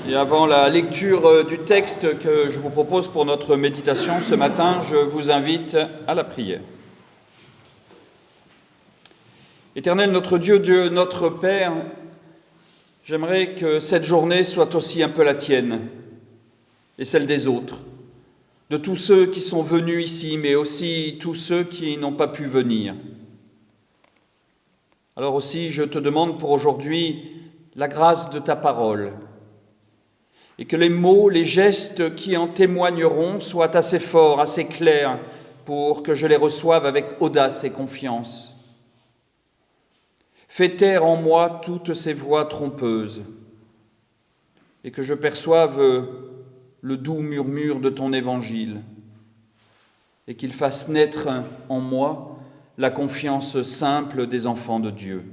Et avant la lecture du texte que je vous propose pour notre méditation ce matin, je vous invite à la prière. Éternel notre Dieu, Dieu notre Père, j'aimerais que cette journée soit aussi un peu la tienne et celle des autres, de tous ceux qui sont venus ici, mais aussi tous ceux qui n'ont pas pu venir. Alors aussi, je te demande pour aujourd'hui la grâce de ta parole, et que les mots, les gestes qui en témoigneront soient assez forts, assez clairs, pour que je les reçoive avec audace et confiance. Fais taire en moi toutes ces voix trompeuses, et que je perçoive le doux murmure de ton évangile, et qu'il fasse naître en moi la confiance simple des enfants de Dieu.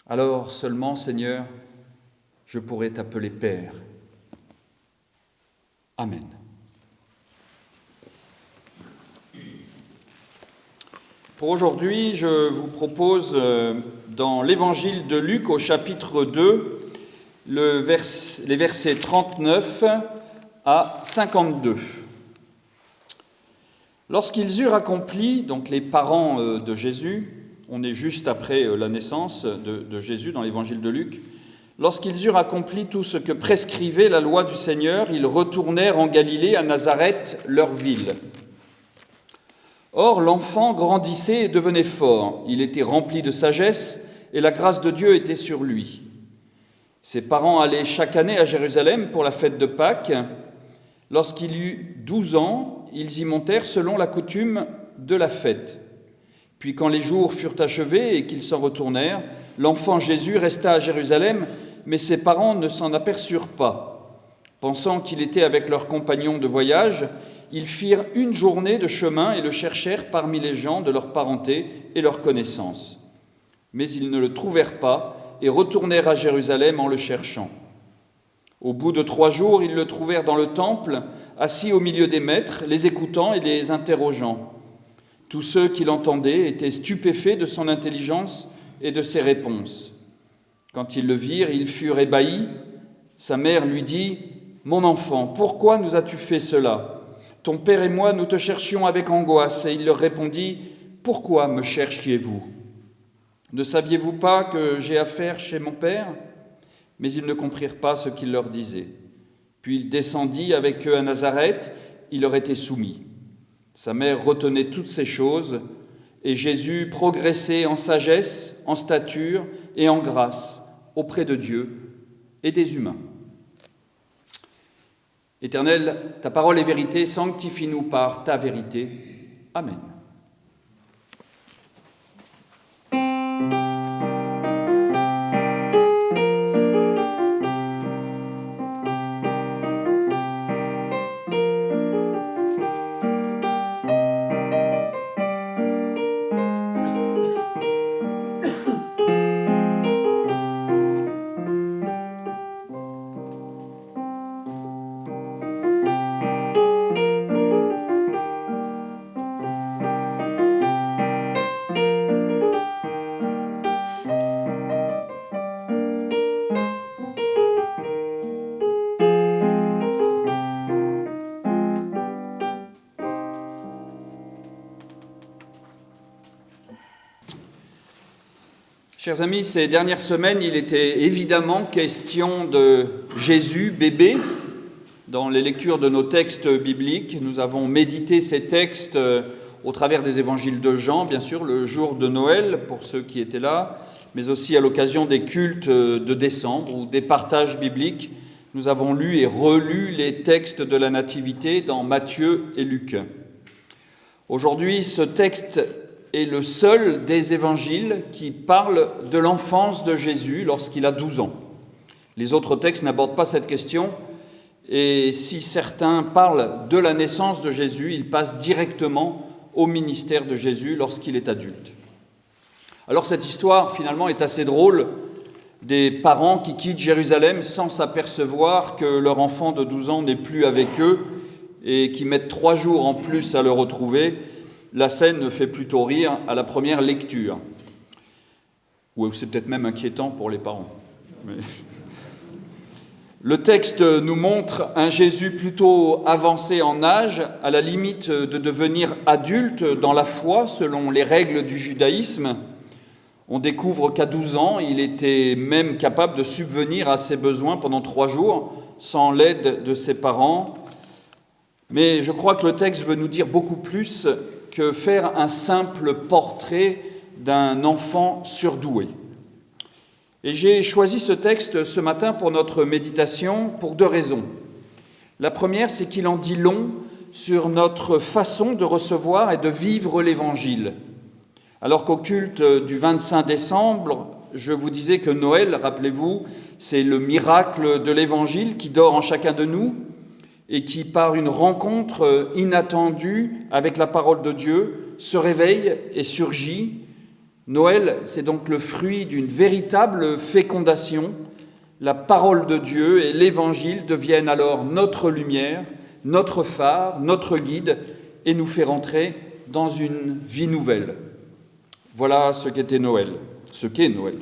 Alors seulement, Seigneur, je pourrai t'appeler Père. Amen. Pour aujourd'hui, je vous propose dans l'évangile de Luc au chapitre 2, les versets 39 à 52. Lorsqu'ils eurent accompli, donc les parents de Jésus, on est juste après la naissance de Jésus dans l'évangile de Luc, lorsqu'ils eurent accompli tout ce que prescrivait la loi du Seigneur, ils retournèrent en Galilée, à Nazareth, leur ville. Or, l'enfant grandissait et devenait fort. Il était rempli de sagesse et la grâce de Dieu était sur lui. Ses parents allaient chaque année à Jérusalem pour la fête de Pâques. Lorsqu'il eut 12 ans, ils y montèrent selon la coutume de la fête. Puis quand les jours furent achevés et qu'ils s'en retournèrent, l'enfant Jésus resta à Jérusalem, mais ses parents ne s'en aperçurent pas. Pensant qu'il était avec leurs compagnons de voyage, ils firent une journée de chemin et le cherchèrent parmi les gens de leur parenté et leur connaissance. Mais ils ne le trouvèrent pas et retournèrent à Jérusalem en le cherchant. Au bout de 3 jours, ils le trouvèrent dans le temple, assis au milieu des maîtres, les écoutant et les interrogeant. Tous ceux qui l'entendaient étaient stupéfaits de son intelligence et de ses réponses. Quand ils le virent, ils furent ébahis. Sa mère lui dit : « Mon enfant, pourquoi nous as-tu fait cela ? Ton père et moi, nous te cherchions avec angoisse. » Et il leur répondit : « Pourquoi me cherchiez-vous ? Ne saviez-vous pas que j'ai affaire chez mon père ? » Mais ils ne comprirent pas ce qu'il leur disait. Puis il descendit avec eux à Nazareth, il leur était soumis. Sa mère retenait toutes ces choses, et Jésus progressait en sagesse, en stature et en grâce auprès de Dieu et des humains. Éternel, ta parole est vérité, sanctifie-nous par ta vérité. Amen. Chers amis, ces dernières semaines, il était évidemment question de Jésus, bébé. Dans les lectures de nos textes bibliques, nous avons médité ces textes au travers des évangiles de Jean, bien sûr, le jour de Noël, pour ceux qui étaient là, mais aussi à l'occasion des cultes de décembre ou des partages bibliques. Nous avons lu et relu les textes de la Nativité dans Matthieu et Luc. Aujourd'hui, ce texte est le seul des évangiles qui parle de l'enfance de Jésus lorsqu'il a 12 ans. Les autres textes n'abordent pas cette question, et si certains parlent de la naissance de Jésus, ils passent directement au ministère de Jésus lorsqu'il est adulte. Alors cette histoire, finalement, est assez drôle, des parents qui quittent Jérusalem sans s'apercevoir que leur enfant de 12 ans n'est plus avec eux et qui mettent 3 jours en plus à le retrouver. La scène fait plutôt rire à la première lecture. Ou c'est peut-être même inquiétant pour les parents. Mais... Le texte nous montre un Jésus plutôt avancé en âge, à la limite de devenir adulte dans la foi selon les règles du judaïsme. On découvre qu'à 12 ans, il était même capable de subvenir à ses besoins pendant 3 jours sans l'aide de ses parents. Mais je crois que le texte veut nous dire beaucoup plus que faire un simple portrait d'un enfant surdoué. Et j'ai choisi ce texte ce matin pour notre méditation pour 2 raisons. La première, c'est qu'il en dit long sur notre façon de recevoir et de vivre l'Évangile. Alors qu'au culte du 25 décembre, je vous disais que Noël, rappelez-vous, c'est le miracle de l'Évangile qui dort en chacun de nous et qui, par une rencontre inattendue avec la parole de Dieu, se réveille et surgit. Noël, c'est donc le fruit d'une véritable fécondation. La parole de Dieu et l'Évangile deviennent alors notre lumière, notre phare, notre guide, et nous fait rentrer dans une vie nouvelle. Voilà ce qu'était Noël, ce qu'est Noël.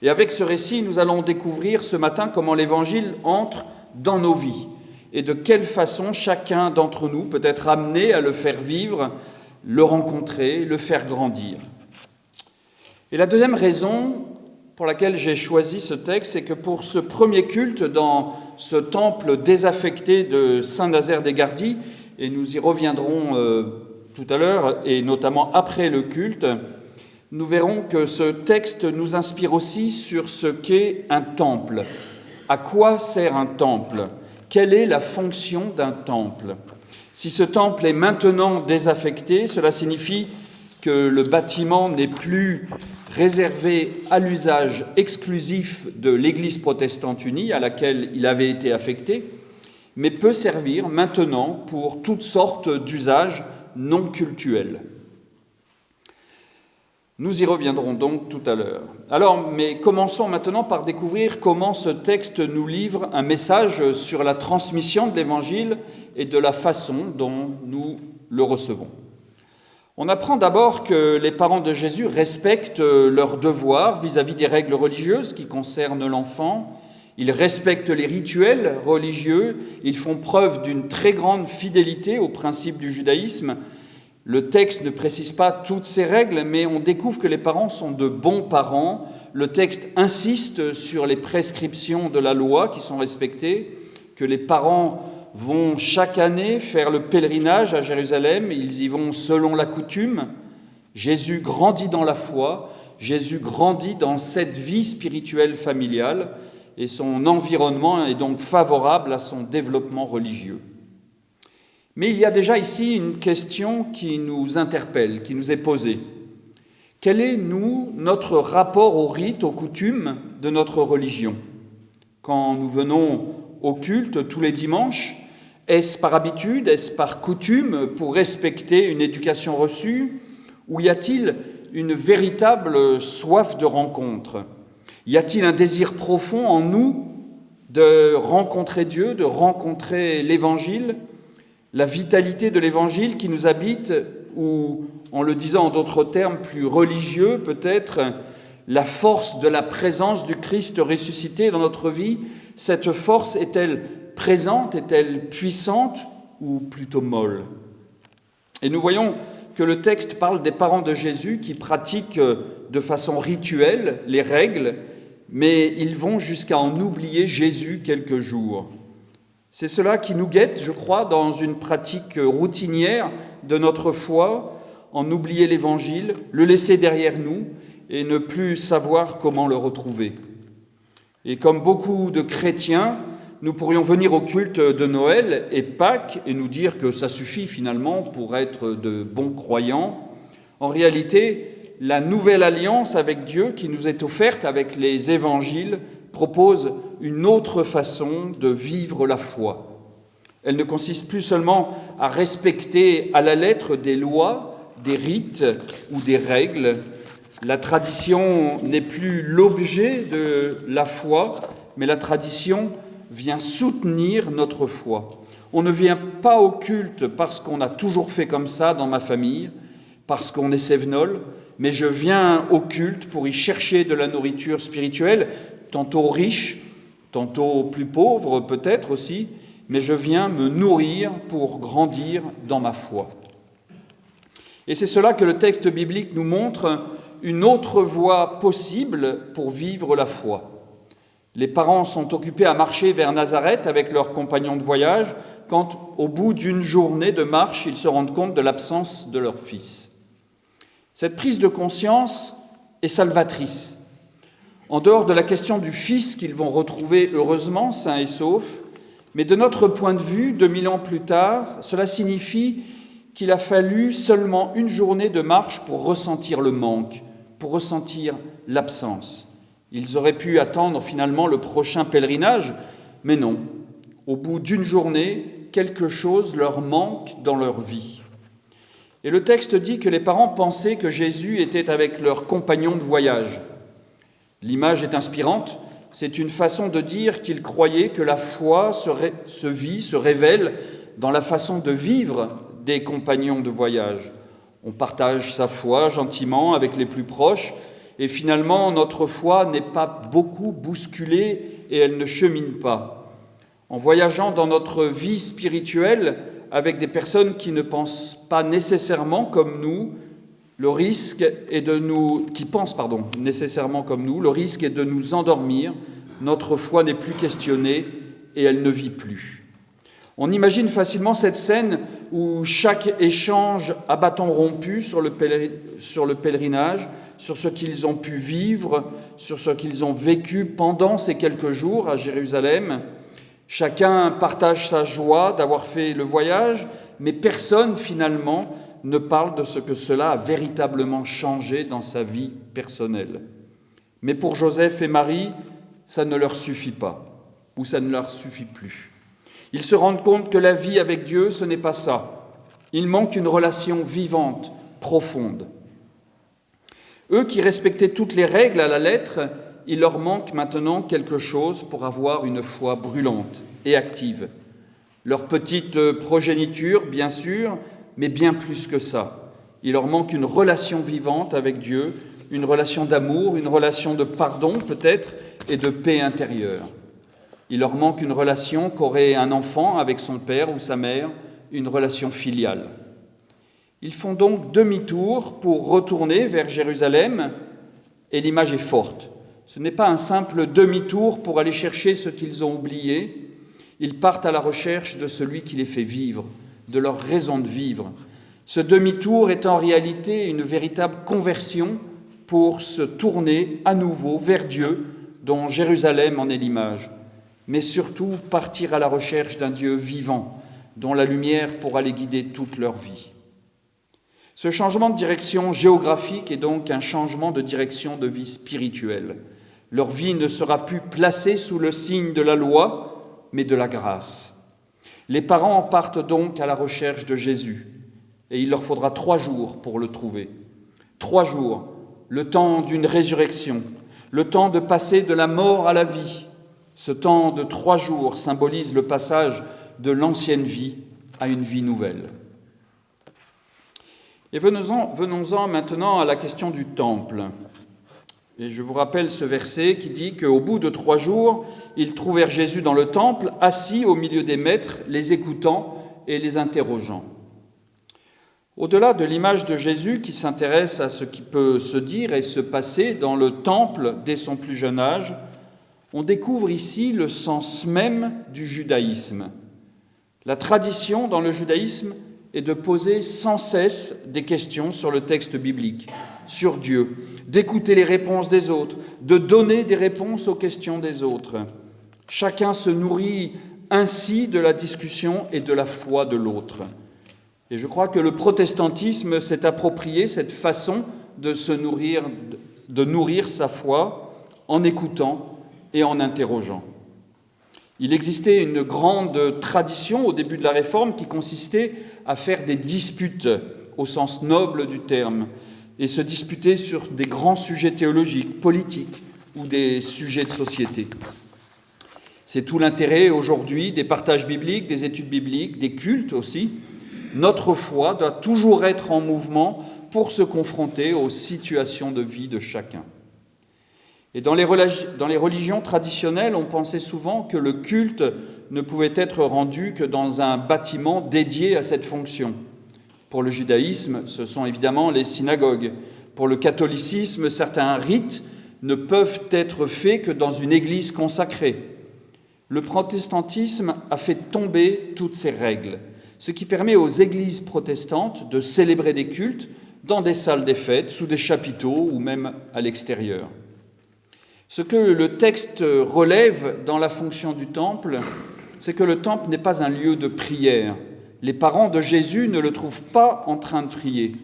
Et avec ce récit, nous allons découvrir ce matin comment l'Évangile entre dans nos vies et de quelle façon chacun d'entre nous peut être amené à le faire vivre, le rencontrer, le faire grandir. Et la deuxième raison pour laquelle j'ai choisi ce texte, c'est que pour ce premier culte dans ce temple désaffecté de Saint-Nazaire des Gardis, et nous y reviendrons tout à l'heure, et notamment après le culte, nous verrons que ce texte nous inspire aussi sur ce qu'est un temple. À quoi sert un temple ? Quelle est la fonction d'un temple ? Si ce temple est maintenant désaffecté, cela signifie que le bâtiment n'est plus réservé à l'usage exclusif de l'Église protestante unie à laquelle il avait été affecté, mais peut servir maintenant pour toutes sortes d'usages non cultuels. Nous y reviendrons donc tout à l'heure. Alors, mais commençons maintenant par découvrir comment ce texte nous livre un message sur la transmission de l'Évangile et de la façon dont nous le recevons. On apprend d'abord que les parents de Jésus respectent leurs devoirs vis-à-vis des règles religieuses qui concernent l'enfant. Ils respectent les rituels religieux, ils font preuve d'une très grande fidélité aux principes du judaïsme. Le texte ne précise pas toutes ces règles, mais on découvre que les parents sont de bons parents. Le texte insiste sur les prescriptions de la loi qui sont respectées, que les parents vont chaque année faire le pèlerinage à Jérusalem. Ils y vont selon la coutume. Jésus grandit dans la foi, Jésus grandit dans cette vie spirituelle familiale et son environnement est donc favorable à son développement religieux. Mais il y a déjà ici une question qui nous interpelle, qui nous est posée. Quel est, nous, notre rapport aux rites, aux coutumes de notre religion ? Quand nous venons au culte tous les dimanches, est-ce par habitude, est-ce par coutume pour respecter une éducation reçue ? Ou y a-t-il une véritable soif de rencontre ? Y a-t-il un désir profond en nous de rencontrer Dieu, de rencontrer l'Évangile ? La vitalité de l'Évangile qui nous habite, ou en le disant en d'autres termes plus religieux peut-être, la force de la présence du Christ ressuscité dans notre vie, cette force est-elle présente, est-elle puissante ou plutôt molle ? Et nous voyons que le texte parle des parents de Jésus qui pratiquent de façon rituelle les règles, mais ils vont jusqu'à en oublier Jésus quelques jours. C'est cela qui nous guette, je crois, dans une pratique routinière de notre foi, en oublier l'Évangile, le laisser derrière nous et ne plus savoir comment le retrouver. Et comme beaucoup de chrétiens, nous pourrions venir au culte de Noël et Pâques et nous dire que ça suffit finalement pour être de bons croyants. En réalité, la nouvelle alliance avec Dieu qui nous est offerte avec les évangiles propose une autre façon de vivre la foi. Elle ne consiste plus seulement à respecter à la lettre des lois, des rites ou des règles. La tradition n'est plus l'objet de la foi, mais la tradition vient soutenir notre foi. On ne vient pas au culte parce qu'on a toujours fait comme ça dans ma famille, parce qu'on est cévenol, mais je viens au culte pour y chercher de la nourriture spirituelle, tantôt riche, tantôt plus pauvre peut-être aussi, mais je viens me nourrir pour grandir dans ma foi. Et c'est cela que le texte biblique nous montre, une autre voie possible pour vivre la foi. Les parents sont occupés à marcher vers Nazareth avec leurs compagnons de voyage, quand, au bout d'une journée de marche, ils se rendent compte de l'absence de leur fils. Cette prise de conscience est salvatrice. En dehors de la question du fils qu'ils vont retrouver heureusement sain et sauf, mais de notre point de vue, 2000 ans plus tard, cela signifie qu'il a fallu seulement une journée de marche pour ressentir le manque, pour ressentir l'absence. Ils auraient pu attendre finalement le prochain pèlerinage, mais non. Au bout d'une journée, quelque chose leur manque dans leur vie. Et le texte dit que les parents pensaient que Jésus était avec leurs compagnons de voyage. L'image est inspirante, c'est une façon de dire qu'ils croyaient que la foi se révèle dans la façon de vivre des compagnons de voyage. On partage sa foi gentiment avec les plus proches, et finalement notre foi n'est pas beaucoup bousculée et elle ne chemine pas. En voyageant dans notre vie spirituelle avec des personnes qui ne pensent pas nécessairement comme nous, le risque est de nous endormir, notre foi n'est plus questionnée et elle ne vit plus. On imagine facilement cette scène où chaque échange à bâton rompu sur le pèlerinage, sur ce qu'ils ont pu vivre, sur ce qu'ils ont vécu pendant ces quelques jours à Jérusalem. Chacun partage sa joie d'avoir fait le voyage, mais personne finalement ne parle de ce que cela a véritablement changé dans sa vie personnelle. Mais pour Joseph et Marie, ça ne leur suffit pas, ou ça ne leur suffit plus. Ils se rendent compte que la vie avec Dieu, ce n'est pas ça. Il manque une relation vivante, profonde. Eux qui respectaient toutes les règles à la lettre, il leur manque maintenant quelque chose pour avoir une foi brûlante et active. Leur petite progéniture, bien sûr, mais bien plus que ça. Il leur manque une relation vivante avec Dieu, une relation d'amour, une relation de pardon peut-être et de paix intérieure. Il leur manque une relation qu'aurait un enfant avec son père ou sa mère, une relation filiale. Ils font donc demi-tour pour retourner vers Jérusalem et l'image est forte. Ce n'est pas un simple demi-tour pour aller chercher ce qu'ils ont oublié. Ils partent à la recherche de celui qui les fait vivre, de leur raison de vivre. Ce demi-tour est en réalité une véritable conversion pour se tourner à nouveau vers Dieu, dont Jérusalem en est l'image, mais surtout partir à la recherche d'un Dieu vivant, dont la lumière pourra les guider toute leur vie. Ce changement de direction géographique est donc un changement de direction de vie spirituelle. Leur vie ne sera plus placée sous le signe de la loi, mais de la grâce. Les parents partent donc à la recherche de Jésus, et il leur faudra 3 jours pour le trouver. 3 jours, le temps d'une résurrection, le temps de passer de la mort à la vie. Ce temps de 3 jours symbolise le passage de l'ancienne vie à une vie nouvelle. Et venons-en maintenant à la question du temple. Et je vous rappelle ce verset qui dit qu'au bout de 3 jours, ils trouvèrent Jésus dans le temple, assis au milieu des maîtres, les écoutant et les interrogeant. Au-delà de l'image de Jésus qui s'intéresse à ce qui peut se dire et se passer dans le temple dès son plus jeune âge, on découvre ici le sens même du judaïsme. La tradition dans le judaïsme est de poser sans cesse des questions sur le texte biblique, sur Dieu, d'écouter les réponses des autres, de donner des réponses aux questions des autres. Chacun se nourrit ainsi de la discussion et de la foi de l'autre. Et je crois que le protestantisme s'est approprié cette façon de se nourrir, de nourrir sa foi en écoutant et en interrogeant. Il existait une grande tradition au début de la Réforme qui consistait à faire des disputes au sens noble du terme et se disputer sur des grands sujets théologiques, politiques ou des sujets de société. C'est tout l'intérêt aujourd'hui des partages bibliques, des études bibliques, des cultes aussi. Notre foi doit toujours être en mouvement pour se confronter aux situations de vie de chacun. Et dans les religions traditionnelles, on pensait souvent que le culte ne pouvait être rendu que dans un bâtiment dédié à cette fonction. Pour le judaïsme, ce sont évidemment les synagogues. Pour le catholicisme, certains rites ne peuvent être faits que dans une église consacrée. Le protestantisme a fait tomber toutes ces règles, ce qui permet aux églises protestantes de célébrer des cultes dans des salles des fêtes, sous des chapiteaux ou même à l'extérieur. Ce que le texte relève dans la fonction du temple, c'est que le temple n'est pas un lieu de prière. Les parents de Jésus ne le trouvent pas en train de prier,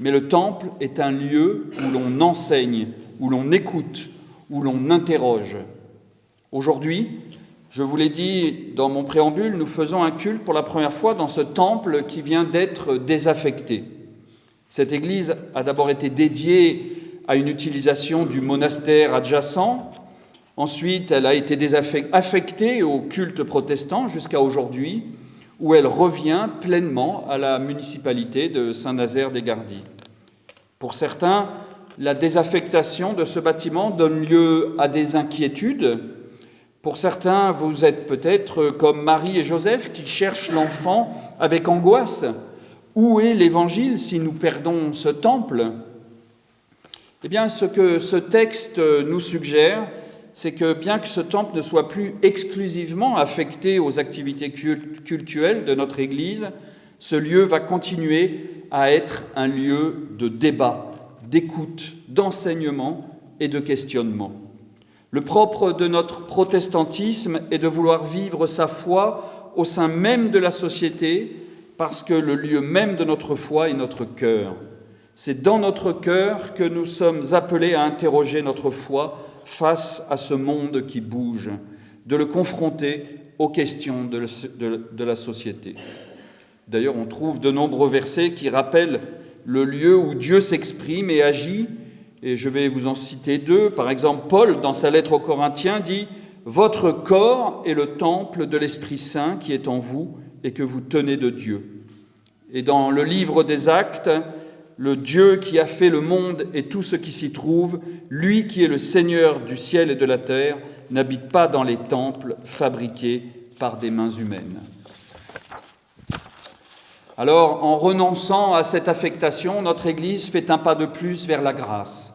mais le temple est un lieu où l'on enseigne, où l'on écoute, où l'on interroge. Aujourd'hui, je vous l'ai dit dans mon préambule, nous faisons un culte pour la première fois dans ce temple qui vient d'être désaffecté. Cette église a d'abord été dédiée à une utilisation du monastère adjacent. Ensuite, elle a été affectée au culte protestant jusqu'à aujourd'hui, où elle revient pleinement à la municipalité de Saint-Nazaire-des-Gardis. Pour certains, la désaffectation de ce bâtiment donne lieu à des inquiétudes. Pour certains, vous êtes peut-être comme Marie et Joseph qui cherchent l'enfant avec angoisse. Où est l'Évangile si nous perdons ce temple ? Eh bien, ce que ce texte nous suggère, c'est que bien que ce temple ne soit plus exclusivement affecté aux activités cultuelles de notre Église, ce lieu va continuer à être un lieu de débat, d'écoute, d'enseignement et de questionnement. Le propre de notre protestantisme est de vouloir vivre sa foi au sein même de la société, parce que le lieu même de notre foi est notre cœur. C'est dans notre cœur que nous sommes appelés à interroger notre foi face à ce monde qui bouge, de le confronter aux questions de la société. D'ailleurs, on trouve de nombreux versets qui rappellent le lieu où Dieu s'exprime et agit, et je vais vous en citer deux. Par exemple, Paul, dans sa lettre aux Corinthiens, dit « Votre corps est le temple de l'Esprit Saint qui est en vous et que vous tenez de Dieu. » Et dans le livre des Actes, le Dieu qui a fait le monde et tout ce qui s'y trouve, lui qui est le Seigneur du ciel et de la terre, n'habite pas dans les temples fabriqués par des mains humaines. Alors, en renonçant à cette affectation, notre Église fait un pas de plus vers la grâce.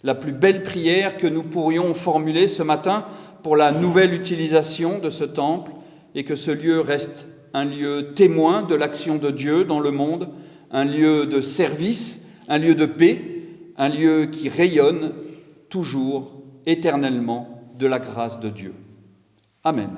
La plus belle prière que nous pourrions formuler ce matin pour la nouvelle utilisation de ce temple et que ce lieu reste un lieu témoin de l'action de Dieu dans le monde, un lieu de service, un lieu de paix, un lieu qui rayonne toujours, éternellement, de la grâce de Dieu. Amen.